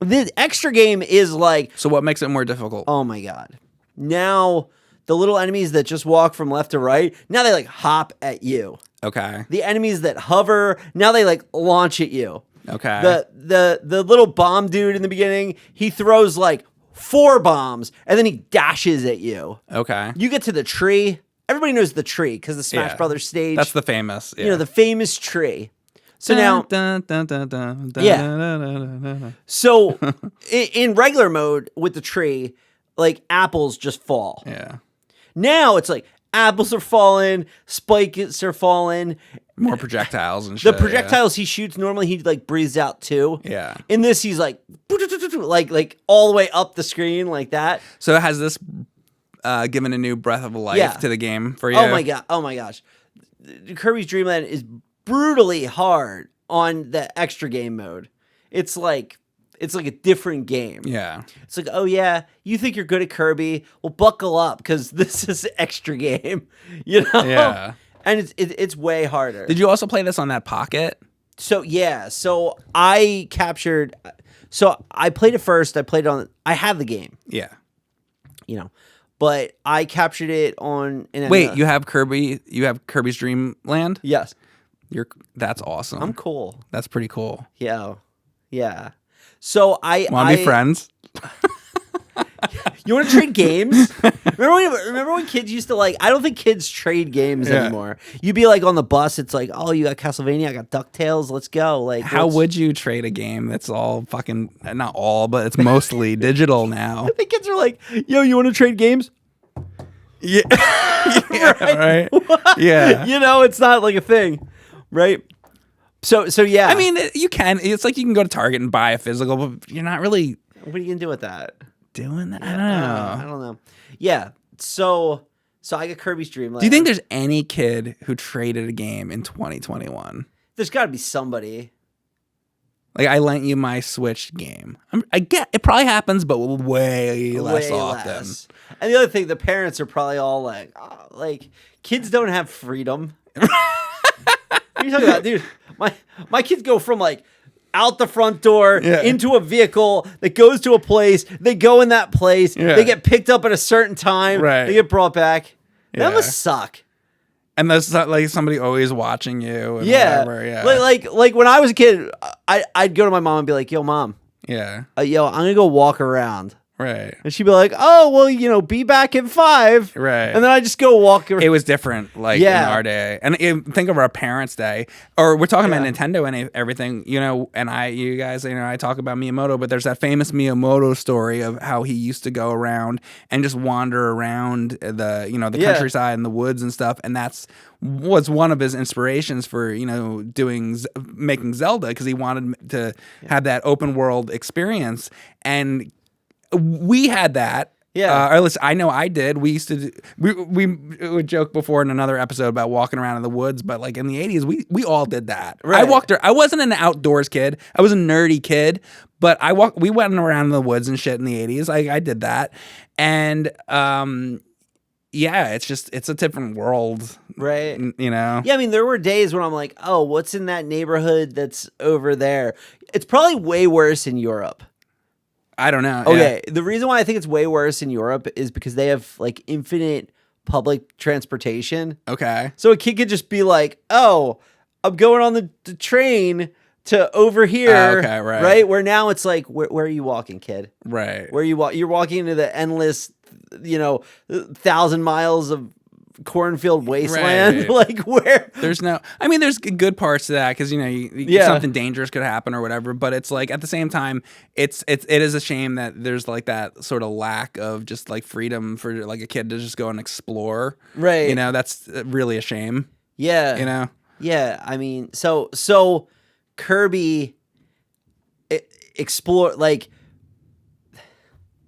The extra game is like, So what makes it more difficult? oh my God. Now, the little enemies that just walk from left to right, now they like hop at you. Okay. The enemies that hover, now they like launch at you. Okay. The little bomb dude in the beginning, he throws like 4 bombs and then he dashes at you. Okay. You get to the tree. Everybody knows the tree because the Smash Yeah. Brothers stage. That's the famous. Yeah. You know, the famous tree. So now, so in regular mode with the tree, like apples just fall. Yeah. Now it's like apples are falling, spikes are falling. More projectiles and The shit. projectiles he shoots normally he like breathes out too. Yeah. In this he's like all the way up the screen like that. So has this given a new breath of life Yeah. to the game for you? Oh my gosh. Kirby's Dream Land is brutally hard on the extra game mode. It's like a different game. Yeah. It's like, oh yeah, you think you're good at Kirby? Well, buckle up because this is extra game. You know? Yeah. And it's way harder. Did you also play this on that Pocket? So yeah, so I captured. So I played it first. I have the game, Yeah. you know, but I captured it on. Wait, you have Kirby? You have Kirby's Dreamland? Yes, That's awesome. I'm cool. That's pretty cool. Yeah, yeah. So Want to be friends? You want to trade games? Remember when kids used to like? I don't think kids trade games Yeah. anymore. You'd be like on the bus. It's like, oh, you got Castlevania, I got DuckTales. Let's go. Like, How would you trade a game that's all fucking, not all, but it's mostly digital now? the kids are like, yo, you want to trade games? Yeah. Right? Yeah. You know, it's not like a thing, right? So yeah. I mean, you can. It's like you can go to Target and buy a physical, but you're not really what are you gonna do with that? doing that. I I don't know. don't know. Yeah. So I got Kirby's Dream Land. Do you think there's any kid who traded a game in 2021? There's got to be somebody? Like, I lent you my Switch game. I get it probably happens, but way less Way often. less. And the other thing, the parents are probably all like, oh, like kids don't have freedom. What are you talking about, dude? My kids go from like out the front door into a vehicle that goes to a place. They go in that place. Yeah. They get picked up at a certain time. Right. They get brought back. That Yeah. must suck. And there's not, like somebody always watching you. And Yeah. whatever. Yeah. Like when I was a kid, I'd go to my mom and be like, yo, mom, yeah. yo, I'm going to go walk around. Right. And she'd be like, oh, well, you know, be back at 5. Right. And then I just go walk around. It was different, like Yeah. in our day, and think of our parents' day, or we're talking about Yeah. Nintendo and everything, you know. And you guys, you know, I talk about Miyamoto, but there's that famous Miyamoto story of how he used to go around and just wander around the Yeah. countryside and the woods and stuff, and was one of his inspirations for making Zelda, because he wanted to have that open world experience. And we had that. Yeah. Or at least I know I did. We used to we would joke before in another episode about walking around in the woods, but like in the 80s, we all did that. Right. I wasn't an outdoors kid. I was a nerdy kid, but we went around in the woods and shit in the 80s. I did that. And yeah, it's a different world. Right. You know? Yeah, I mean, there were days when I'm like, oh, what's in that neighborhood that's over there? it's probably way worse in Europe. I don't know. Okay, the reason why I think it's way worse in Europe is because they have like infinite public transportation. Okay. So a kid could just be like, "Oh, I'm going on the train to over here." Okay, right. Right? Where now it's like, where are you walking, kid? Right. Where you're walking into the endless, 1,000 miles of cornfield wasteland. Right. Like where? There's good parts to that because something dangerous could happen or whatever. But it's like at the same time, it is a shame that there's like that sort of lack of just like freedom for like a kid to just go and explore. Right. That's really a shame. Yeah. Yeah. I mean, so Kirby explore like.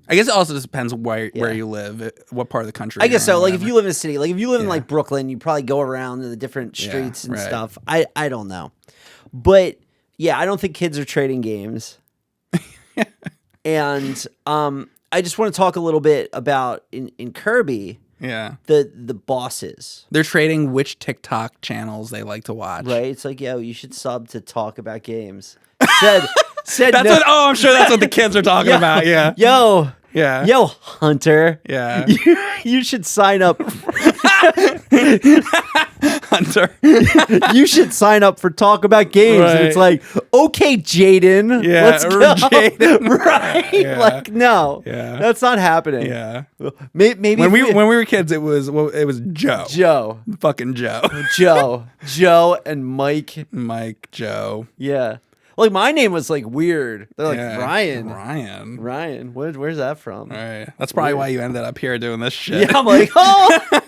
I guess it also just depends where you live, what part of the country. I guess so. Like Like if you live in a city, like if you live in like Brooklyn, you probably go around to the different streets and stuff. I don't know, but yeah, I don't think kids are trading games. And I just want to talk a little bit about in Kirby. Yeah, the bosses. They're trading which TikTok channels they like to watch. Right? It's like, yo, you should sub to talk about games. Said that's no. I'm sure that's what the kids are talking about. Yeah. Yo, Hunter. Yeah. You should sign up. Hunter. You should sign up for Talk About Games. Right. And it's like, okay, Jaden. Yeah, Let's go. Jaden. Right? Yeah. Like, no. Yeah. That's not happening. Yeah. Maybe when we were kids, it was Joe. Joe. Fucking Joe. Joe and Mike. Mike, Joe. Yeah. Like my name was like weird. They're like Ryan. Ryan. Where's that from? Right. That's probably why you ended up here doing this shit. Yeah, I'm like, oh,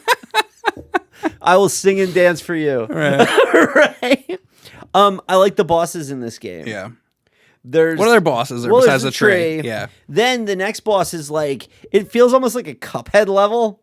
I will sing and dance for you. Right. Right. I like the bosses in this game. Yeah. There's what other bosses are besides the tree? Yeah. Then the next boss is like, it feels almost like a Cuphead level.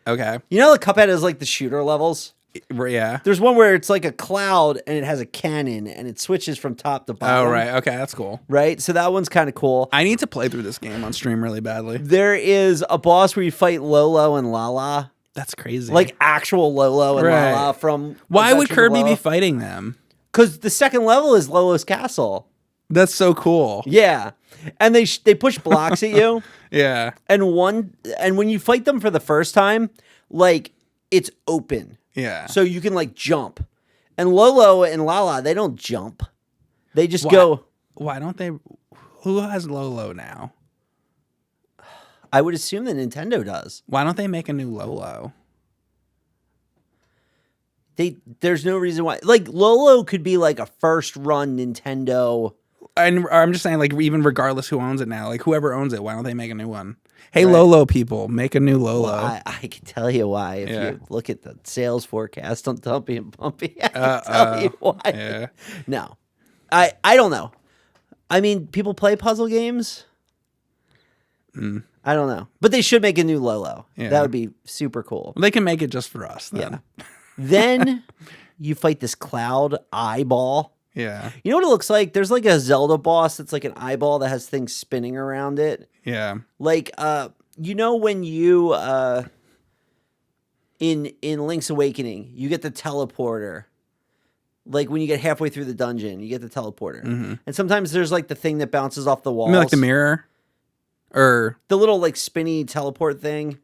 Okay. You know, the Cuphead is like the shooter levels. Yeah. There's one where it's like a cloud and it has a cannon and it switches from top to bottom. Oh, right. Okay, that's cool. Right? So that one's kind of cool. I need to play through this game on stream really badly. There is a boss where you fight Lolo and Lala. That's crazy. Like actual Lolo and Lala from... Why would Adventures of Kirby Lolo. be fighting them? Because the second level is Lolo's castle. That's so cool. Yeah. And they push blocks at you. Yeah. And when you fight them for the first time, like, it's open. Yeah. So you can like jump. And Lolo and Lala, they don't jump. They just go. Why don't they? Who has Lolo now? I would assume that Nintendo does. Why don't they make a new Lolo? There's no reason why. Like Lolo could be like a first run Nintendo. And I'm just saying, like, even regardless who owns it now, like whoever owns it, why don't they make a new one? Hey, right. Lolo people, make a new Lolo. Well, I can tell you why. If you look at the sales forecast on Dumpy and Bumpy, I can tell you why. Yeah. No, I don't know. I mean, people play puzzle games. I don't know, but they should make a new Lolo. Yeah. That would be super cool. Well, they can make it just for us. Then. Yeah. Then you fight this cloud eyeball. Yeah. You know what it looks like? There's like a Zelda boss that's like an eyeball that has things spinning around it. Yeah. Like when you in Link's Awakening, you get the teleporter. Like when you get halfway through the dungeon, you get the teleporter. Mm-hmm. And sometimes there's like the thing that bounces off the walls. You mean like the mirror? Or the little like spinny teleport thing.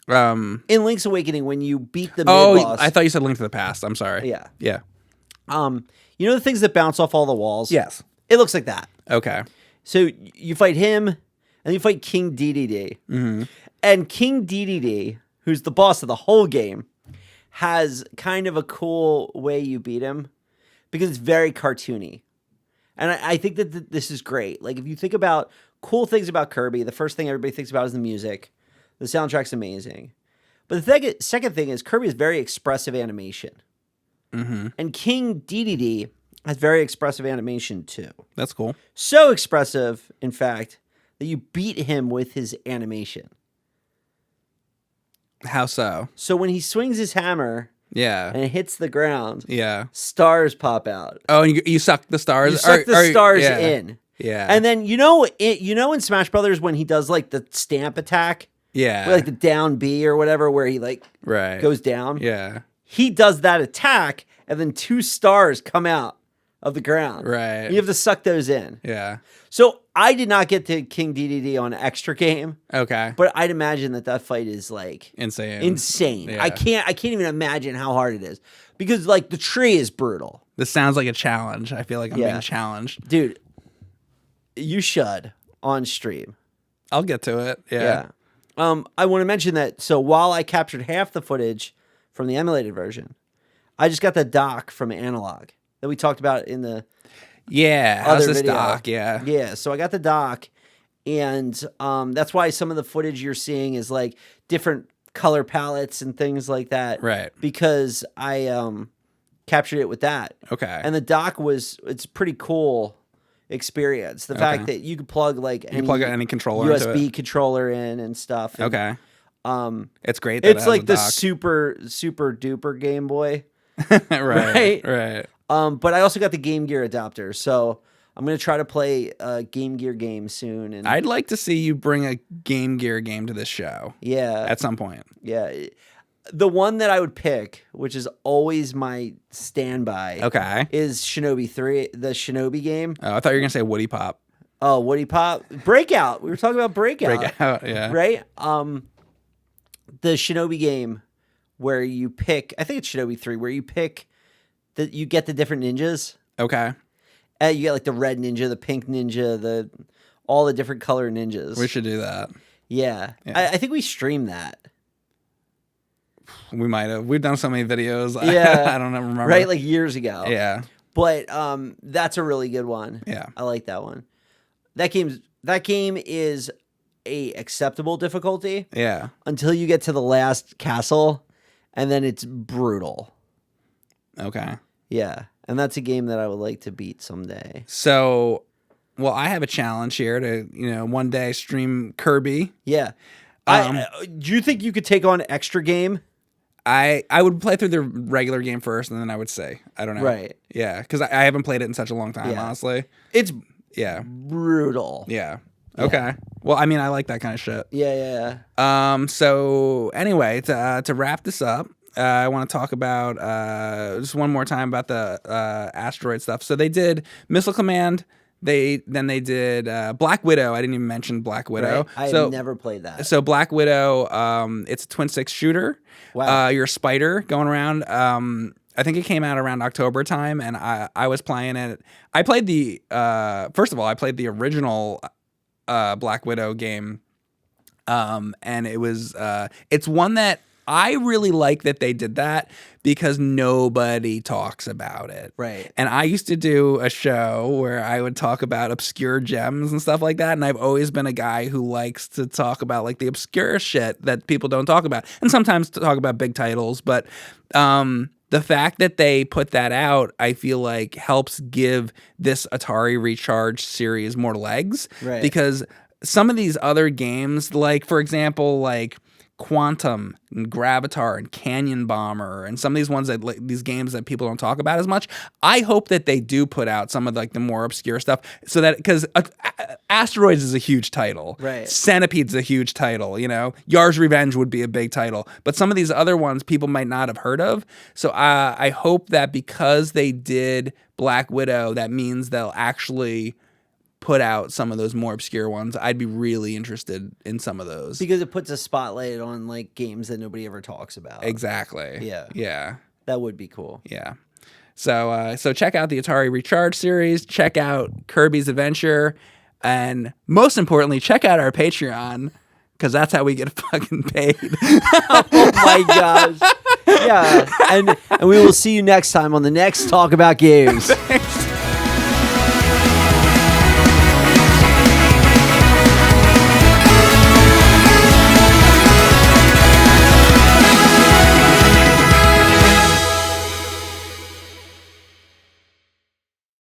In Link's Awakening, when you beat the mid-boss. I thought you said Link to the Past. I'm sorry. Yeah. Yeah. You know the things that bounce off all the walls? Yes. It looks like that. Okay. So you fight him, and you fight King Dedede. Mm-hmm. And King Dedede, who's the boss of the whole game, has kind of a cool way you beat him because it's very cartoony. And I think that this is great. Like, if you think about cool things about Kirby, the first thing everybody thinks about is the music. The soundtrack's amazing. But the second thing is Kirby has very expressive animation. Mm-hmm. And King Dedede has very expressive animation too. That's cool. So expressive, in fact, that you beat him with his animation. How so? So when he swings his hammer, and it hits the ground, stars pop out. Oh, and you suck the stars. You suck the stars in. Yeah. And then in Smash Brothers when he does like the stamp attack, like the down B or whatever, where he like goes down. Yeah. He does that attack, and then 2 stars come out of the ground. Right. You have to suck those in. Yeah. So I did not get to King DDD on extra game, Okay. but I'd imagine that fight is like Insane. Yeah. I can't even imagine how hard it is because like the tree is brutal. This sounds like a challenge. I feel like I'm being challenged. Dude, you should on stream. I'll get to it. Yeah. I want to mention that. So while I captured half the footage from the emulated version, I just got the doc from Analog that we talked about in the How's this video. doc? Yeah. Yeah. So I got the doc, and that's why some of the footage you're seeing is like different color palettes and things like that. Right. Because I captured it with that. Okay. And the doc it's pretty cool experience. The fact that you could plug like any controller USB into it. Controller in and stuff. And, Okay. It's great. That it's like the doc. super duper Game Boy. Right. But I also got the Game Gear adapter, so I'm gonna try to play a Game Gear game soon. And I'd like to see you bring a Game Gear game to this show. Yeah. At some point. Yeah. The one that I would pick, which is always my standby, is Shinobi 3, the Shinobi game. Oh, I thought you were gonna say Woody Pop. Oh, Woody Pop. Breakout. We were talking about Breakout. Yeah. Right? The Shinobi game where you pick, I think it's Shinobi 3, where you pick that you get the different ninjas. Okay. You get like the red ninja, the pink ninja, all the different color ninjas. We should do that. Yeah. I think we streamed that. We might have. We've done so many videos. Yeah. I don't remember. Right? Like years ago. Yeah. But that's a really good one. Yeah. I like that one. That game is a acceptable difficulty. Yeah. Until you get to the last castle, and then it's brutal. Okay. Yeah. And that's a game that I would like to beat someday. So, well, I have a challenge here to, one day stream Kirby. Yeah. Do you think you could take on extra game? I would play through the regular game first, and then I would say, I don't know. Right. Yeah, because I haven't played it in such a long time, honestly. It's Yeah. brutal. Yeah. Okay. Well, I mean, I like that kind of shit. Yeah. So anyway, to wrap this up, I want to talk about just one more time about the asteroid stuff. So they did Missile Command. They did Black Widow. I didn't even mention Black Widow. Right. I've never played that. So Black Widow, it's a twin stick shooter. Wow. You're a spider going around. I think it came out around October time, and I was playing it. I played first of all, I played the original Black Widow game, and it was it's one that I really like that they did that because nobody talks about it. Right. And I used to do a show where I would talk about obscure gems and stuff like that. And I've always been a guy who likes to talk about like the obscure shit that people don't talk about, and sometimes talk about big titles. But the fact that they put that out, I feel like helps give this Atari Recharge series more legs. Right. Because some of these other games, like for example, like Quantum and Gravatar and Canyon Bomber and some of these ones that these games that people don't talk about as much, I hope that they do put out some of like the more obscure stuff, so that because Asteroids is a huge title, right? Centipede's a huge title, Yar's Revenge would be a big title, but some of these other ones people might not have heard of. So I hope that because they did Black Widow, that means they'll actually put out some of those more obscure ones. I'd be really interested in some of those because it puts a spotlight on like games that nobody ever talks about. Exactly. Yeah. That would be cool. Yeah. So check out the Atari Recharge series. Check out Kirby's Adventure, and most importantly, check out our Patreon because that's how we get fucking paid. Oh my gosh. Yeah. And we will see you next time on the next Talk About Games.